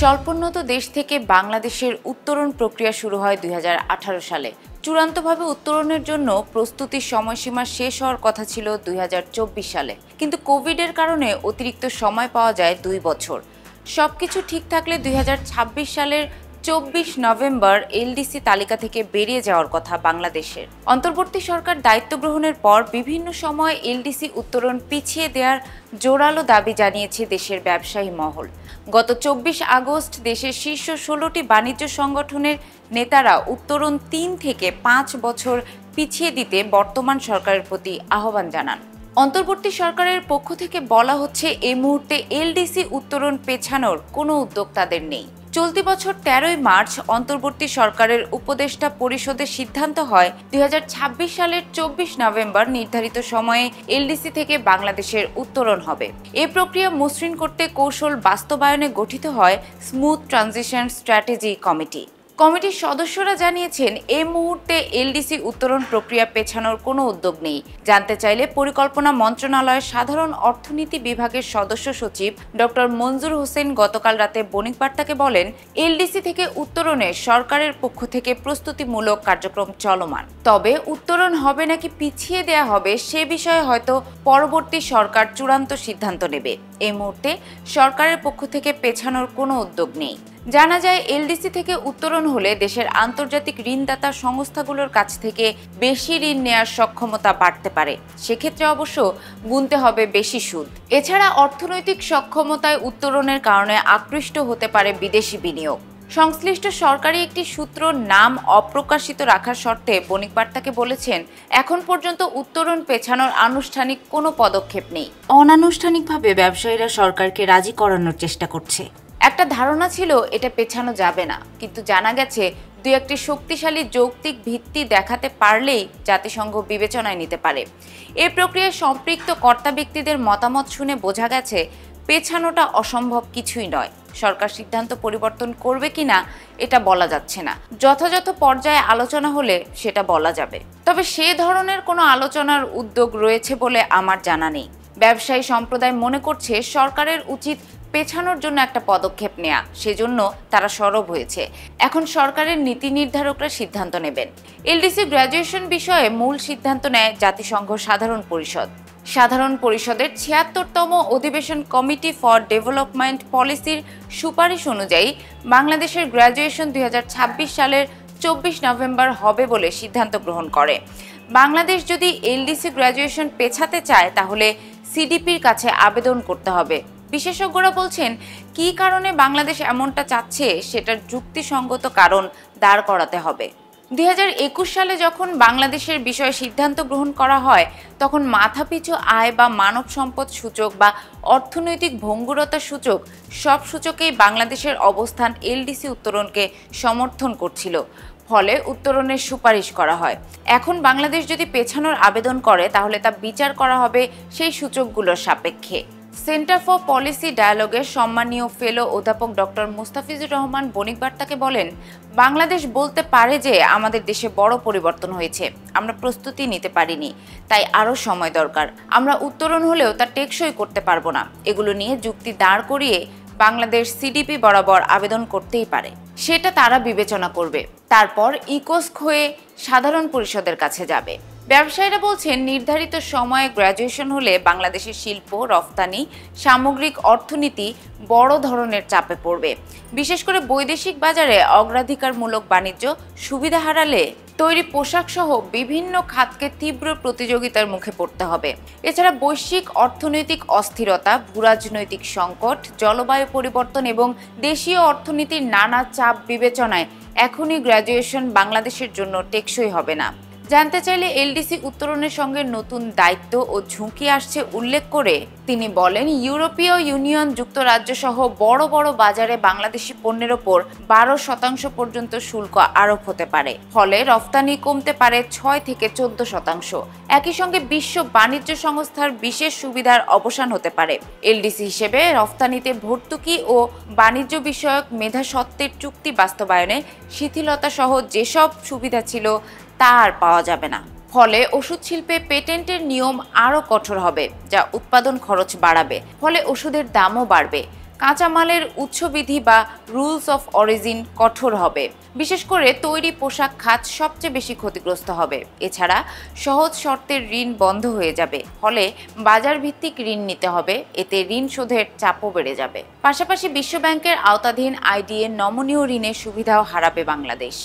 স্বল্পোন্নত দেশ থেকে বাংলাদেশের উত্তরণ প্রক্রিয়া শুরু হয় 2018 সালে। চূড়ান্তভাবে উত্তরণের জন্য প্রস্তুতির সময়সীমা শেষ হওয়ার কথা ছিল 2024 সালে, কিন্তু কোভিডের কারণে অতিরিক্ত সময় পাওয়া যায় 2 বছর। সবকিছু ঠিক থাকলে 2026 সালের 24 নভেম্বর এলডিসি তালিকা থেকে বেরিয়ে যাওয়ার কথা বাংলাদেশের। অন্তর্বর্তী সরকার দায়িত্ব গ্রহণের পর বিভিন্ন সময় এলডিসি উত্তরণ পিছিয়ে দেওয়ার জোরালো দাবি জানিয়েছে দেশের ব্যবসায়ী মহল। গত 24 আগস্ট দেশের শীর্ষ 16টি বাণিজ্য সংগঠনের নেতারা উত্তরণ 3 থেকে 5 বছর পিছিয়ে দিতে বর্তমান সরকারের প্রতি আহ্বান জানান। অন্তর্বর্তী সরকারের পক্ষ থেকে বলা হচ্ছে, এই মুহূর্তে এলডিসি উত্তরণ পেছানোর কোনো উদ্যোগ তাদের নেই। চলতি বছর 13 মার্চ অন্তর্বর্তী সরকারের উপদেষ্টা পরিষদের সিদ্ধান্ত হয় 2026 সালের 24 নভেম্বর নির্ধারিত সময়ে এলডিসি থেকে বাংলাদেশের উত্তরণ হবে। এই প্রক্রিয়া মসৃণ করতে কৌশল বাস্তবায়নে গঠিত হয় স্মুথ ট্রানজিশন স্ট্র্যাটেজি কমিটি। কমিটির সদস্যরা জানিয়েছেন, এই মুহূর্তে এলডিসি উত্তরণ প্রক্রিয়া পেছানোর কোনো উদ্যোগ নেই। জানতে চাইলে পরিকল্পনা মন্ত্রণালয়ের সাধারণ অর্থনীতি বিভাগের সদস্য সচিব ডক্টর মঞ্জুর হোসেন গতকাল রাতে বণিক বার্তাকে বলেন, এলডিসি থেকে উত্তরণে সরকারের পক্ষ থেকে প্রস্তুতিমূলক কার্যক্রম চলমান। তবে উত্তরণ হবে নাকি পিছিয়ে দেয়া হবে সে বিষয়ে হয়তো পরবর্তী সরকার চূড়ান্ত সিদ্ধান্ত নেবে। এই মুহূর্তে সরকারের পক্ষ থেকে পেছানোর কোনো উদ্যোগ নেই। জানা যায়, এলডিসি থেকে উত্তরণ হলে দেশের আন্তর্জাতিক ঋণদাতা সংস্থাগুলোর কাছ থেকে বেশি ঋণ নেওয়ার সক্ষমতা বাড়তে পারে। সেক্ষেত্রে অবশ্য গুনতে হবে বেশি সুদ। এছাড়া অর্থনৈতিক সক্ষমতায় উত্তরণের কারণে আকৃষ্ট হতে পারে বিদেশি বিনিয়োগ। সংশ্লিষ্ট সরকারি একটি সূত্র নাম অপ্রকাশিত রাখার শর্তে বণিক বার্তাকে বলেছেন, এখন পর্যন্ত উত্তরণ পেছানোর আনুষ্ঠানিক কোনো পদক্ষেপ নেই। অনানুষ্ঠানিকভাবে ব্যবসায়ীরা সরকারকে রাজি করানোর চেষ্টা করছে। একটা ধারণা ছিল এটা পেছানো যাবে না, কিন্তু জানা গেছে দুই একটি শক্তিশালী যৌক্তিক ভিত্তি দেখাতে পারলেই জাতিসংঘ বিবেচনায় নিতে পারে। এই প্রক্রিয়ায় সম্পৃক্ত কর্তা ব্যক্তিদের মতামত শুনে বোঝা গেছে পেছানোটা অসম্ভব কিছুই নয়। সরকার সিদ্ধান্ত পরিবর্তন করবে কিনা এটা বলা যাচ্ছে না। যথাযথ পর্যায়ে আলোচনা হলে সেটা বলা যাবে। তবে সে ধরনের কোনো আলোচনার উদ্যোগ রয়েছে বলে আমার জানা নেই। ব্যবসায়ী সম্প্রদায় মনে করছে সরকারের উচিত পেছানোর জন্য একটা পদক্ষেপ নেওয়া, সেজন্য তারা সরব হয়েছে। এখন সরকারের নীতি নির্ধারকরা সিদ্ধান্ত নেবেন। এলডিসি গ্র্যাজুয়েশন বিষয়ে মূল সিদ্ধান্ত নেয় জাতিসংঘ সাধারণ পরিষদ। সাধারণ পরিষদের 76তম অধিবেশন কমিটি ফর ডেভেলপমেন্ট পলিসির সুপারিশ অনুযায়ী বাংলাদেশের গ্র্যাজুয়েশন 2026 সালের 24 নভেম্বর হবে বলে সিদ্ধান্ত গ্রহণ করে। বাংলাদেশ যদি এলডিসি গ্র্যাজুয়েশন পেছাতে চায় তাহলে সিডিপির কাছে আবেদন করতে হবে। বিশেষজ্ঞরা বলছেন, কী কারণে বাংলাদেশ এমনটা চাচ্ছে সেটার যুক্তিসঙ্গত কারণ দাঁড় করাতে হবে। 2021 সালে যখন বাংলাদেশের বিষয়ে সিদ্ধান্ত গ্রহণ করা হয়, তখন মাথাপিছু আয় বা মানব সম্পদ সূচক বা অর্থনৈতিক ভঙ্গুরতা সূচক সব সূচকেই বাংলাদেশের অবস্থান এলডিসি উত্তরণকে সমর্থন করছিল। ফলে উত্তরণের সুপারিশ করা হয়। এখন বাংলাদেশ যদি পেছানোর আবেদন করে তাহলে তা বিচার করা হবে সেই সূচকগুলোর সাপেক্ষে। সেন্টার ফর পলিসি ডায়ালগের সম্মানীয় ফেলো অধ্যাপক ডক্টর মুস্তাফিজুর রহমান বণিক বার্তাকে বলেন, বাংলাদেশ বলতে পারে যে আমাদের দেশে বড় পরিবর্তন হয়েছে, আমরা প্রস্তুতি নিতে পারিনি, তাই আরও সময় দরকার। আমরা উত্তরণ হলেও তা টেকসই করতে পারবো না। এগুলো নিয়ে যুক্তি দাঁড় করিয়ে বাংলাদেশ সিডিপি বরাবর আবেদন করতেই পারে, সেটা তারা বিবেচনা করবে। তারপর ইকোস্ক হয়ে সাধারণ পরিষদের কাছে যাবে। ব্যবসায়ীরা বলছেন, নির্ধারিত সময়ে গ্র্যাজুয়েশন হলে বাংলাদেশের শিল্প, রফতানি, সামগ্রিক অর্থনীতি বড় ধরনের চাপে পড়বে। বিশেষ করে বৈদেশিক বাজারে অগ্রাধিকারমূলক বাণিজ্য সুবিধা হারালে তৈরি পোশাক সহ বিভিন্ন খাতকে তীব্র প্রতিযোগিতার মুখে পড়তে হবে। এছাড়া বৈশ্বিক অর্থনৈতিক অস্থিরতা, ভূরাজনৈতিক সংকট, জলবায়ু পরিবর্তন এবং দেশীয় অর্থনীতির নানা চাপ বিবেচনায় এখনই গ্র্যাজুয়েশন বাংলাদেশের জন্য টেকসই হবে না। জানতে চাইলে এলডিসি উত্তরণের সঙ্গে নতুন দায়িত্ব ও ঝুঁকি আসছে উল্লেখ করে তিনি বলেন, ইউরোপীয় ইউনিয়ন, যুক্তরাজ্য সহ বড় বড় বাজারে বাংলাদেশি পণ্যের ওপর 12% পর্যন্ত শুল্ক আরোপ হতে পারে। ফলে রফতানি কমতে পারে 6 থেকে 14%। একই সঙ্গে বিশ্ব বাণিজ্য সংস্থার বিশেষ সুবিধার অবসান হতে পারে। এলডিসি হিসেবে রফতানিতে ভর্তুকি ও বাণিজ্য বিষয়ক মেধাস্বত্বের চুক্তি বাস্তবায়নে শিথিলতা সহ যেসব সুবিধা ছিল তা আর পাওয়া যাবে না। ফলে ওষুধ শিল্পে পেটেন্টের নিয়ম আরও কঠোর হবে, যা উৎপাদন খরচ বাড়াবে। ফলে ওষুধের দামও বাড়বে। কাঁচামালের উৎসবিধি বা রুলস অফ অরিজিন কঠোর হবে। বিশেষ করে তৈরি পোশাক খাত সবচেয়ে বেশি ক্ষতিগ্রস্ত হবে। এছাড়া সহজ শর্তের ঋণ বন্ধ হয়ে যাবে, ফলে বাজার ভিত্তিক ঋণ নিতে হবে, এতে ঋণ শোধের চাপও বেড়ে যাবে। পাশাপাশি বিশ্বব্যাংকের আওতাধীন আইডিএ নমনীয় ঋণের সুবিধাও হারাবে বাংলাদেশ।